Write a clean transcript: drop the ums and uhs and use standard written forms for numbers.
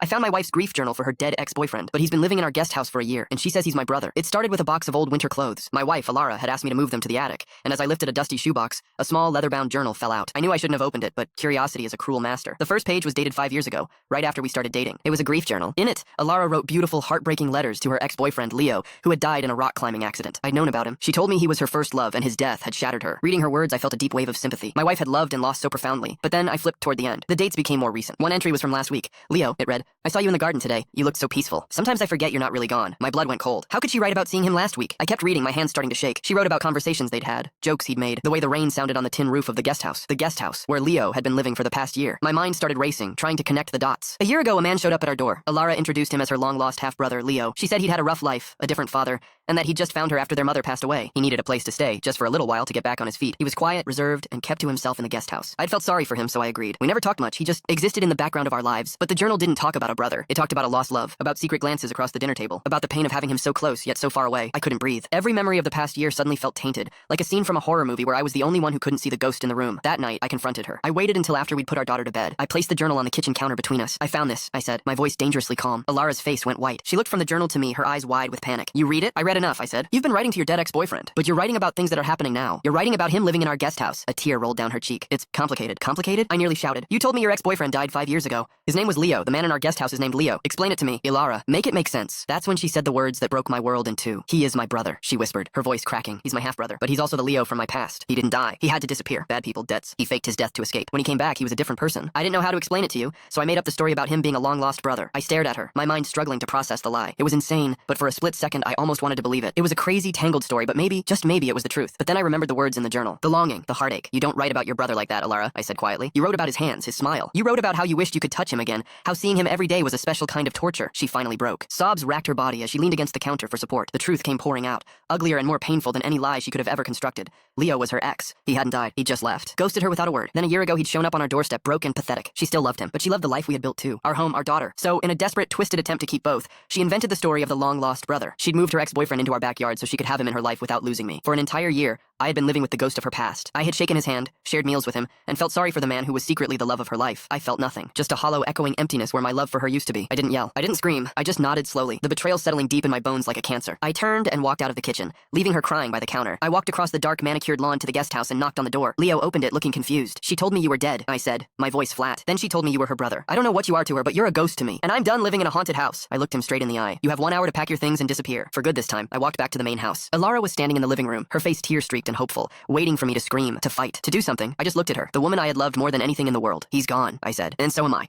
I found my wife's grief journal for her dead ex-boyfriend, but he's been living in our guest house for a year, and she says he's my brother. It started with a box of old winter clothes. My wife, Alara, had asked me to move them to the attic, and as I lifted a dusty shoebox, a small leather-bound journal fell out. I knew I shouldn't have opened it, but curiosity is a cruel master. The first page was dated 5 years ago, right after we started dating. It was a grief journal. In it, Alara wrote beautiful, heartbreaking letters to her ex-boyfriend, Leo, who had died in a rock climbing accident. I'd known about him. She told me he was her first love, and his death had shattered her. Reading her words, I felt a deep wave of sympathy. My wife had loved and lost so profoundly, but then I flipped toward the end. The dates became more recent. One entry was from last week. Leo, it read, I saw you in the garden today. You looked so peaceful. Sometimes I forget you're not really gone. My blood went cold. How could she write about seeing him last week? I kept reading, my hands starting to shake. She wrote about conversations they'd had, jokes he'd made, the way the rain sounded on the tin roof of the guest house, where Leo had been living for the past year. My mind started racing, trying to connect the dots. A year ago, a man showed up at our door. Alara introduced him as her long-lost half-brother, Leo. She said he'd had a rough life, a different father, and that he'd just found her after their mother passed away. He needed a place to stay, just for a little while to get back on his feet. He was quiet, reserved, and kept to himself in the guest house. I'd felt sorry for him, so I agreed. We never talked much. He just existed in the background of our lives. But the journal didn't talk about a brother. It talked about a lost love, about secret glances across the dinner table, about the pain of having him so close, yet so far away. I couldn't breathe. Every memory of the past year suddenly felt tainted, like a scene from a horror movie where I was the only one who couldn't see the ghost in the room. That night, I confronted her. I waited until after we'd put our daughter to bed. I placed the journal on the kitchen counter between us. I found this, I said, my voice dangerously calm. Alara's face went white. She looked from the journal to me, her eyes wide with panic. You read it? I read enough, I said. You've been writing to your dead ex-boyfriend, but you're writing about things that are happening now. You're writing about him living in our guest house. A tear rolled down her cheek. It's complicated. Complicated? I nearly shouted. You told me your ex-boyfriend died 5 years ago. His name was Leo. The man in our guest house is named Leo. Explain it to me. Ilara, make it make sense. That's when she said the words that broke my world in two. He is my brother, she whispered, her voice cracking. He's my half-brother, but he's also the Leo from my past. He didn't die. He had to disappear. Bad people, debts. He faked his death to escape. When he came back, he was a different person. I didn't know how to explain it to you, so I made up the story about him being a long-lost brother. I stared at her, my mind struggling to process the lie. It was insane, but for a split second, I almost wanted to believe it. It was a crazy, tangled story, but maybe, just maybe, it was the truth. But then I remembered the words in the journal. The longing, the heartache. You don't write about your brother like that, Alara, I said quietly. You wrote about his hands, his smile. You wrote about how you wished you could touch him again, how seeing him every day was a special kind of torture. She finally broke. Sobs racked her body as she leaned against the counter for support. The truth came pouring out, uglier and more painful than any lie she could have ever constructed. Leo was her ex. He hadn't died. He'd just left. Ghosted her without a word. Then a year ago, he'd shown up on our doorstep, broke and pathetic. She still loved him, but she loved the life we had built too. Our home, our daughter. So, in a desperate, twisted attempt to keep both, she invented the story of the long-lost brother. She'd moved her ex-boyfriend into our backyard so she could have him in her life without losing me. For an entire year, I had been living with the ghost of her past. I had shaken his hand, shared meals with him, and felt sorry for the man who was secretly the love of her life. I felt nothing. Just a hollow, echoing emptiness where my love for her used to be. I didn't yell. I didn't scream. I just nodded slowly, the betrayal settling deep in my bones like a cancer. I turned and walked out of the kitchen, leaving her crying by the counter. I walked across the dark, manicured lawn to the guest house and knocked on the door. Leo opened it, looking confused. She told me you were dead, I said, my voice flat. Then she told me you were her brother. I don't know what you are to her, but you're a ghost to me, and I'm done living in a haunted house. I looked him straight in the eye. You have 1 hour to pack your things and disappear. For good this time. I walked back to the main house. Alara was standing in the living room, her face tear-streaked and hopeful, waiting for me to scream, to fight, to do something. I just looked at her, the woman I had loved more than anything in the world. He's gone, I said, and so am I.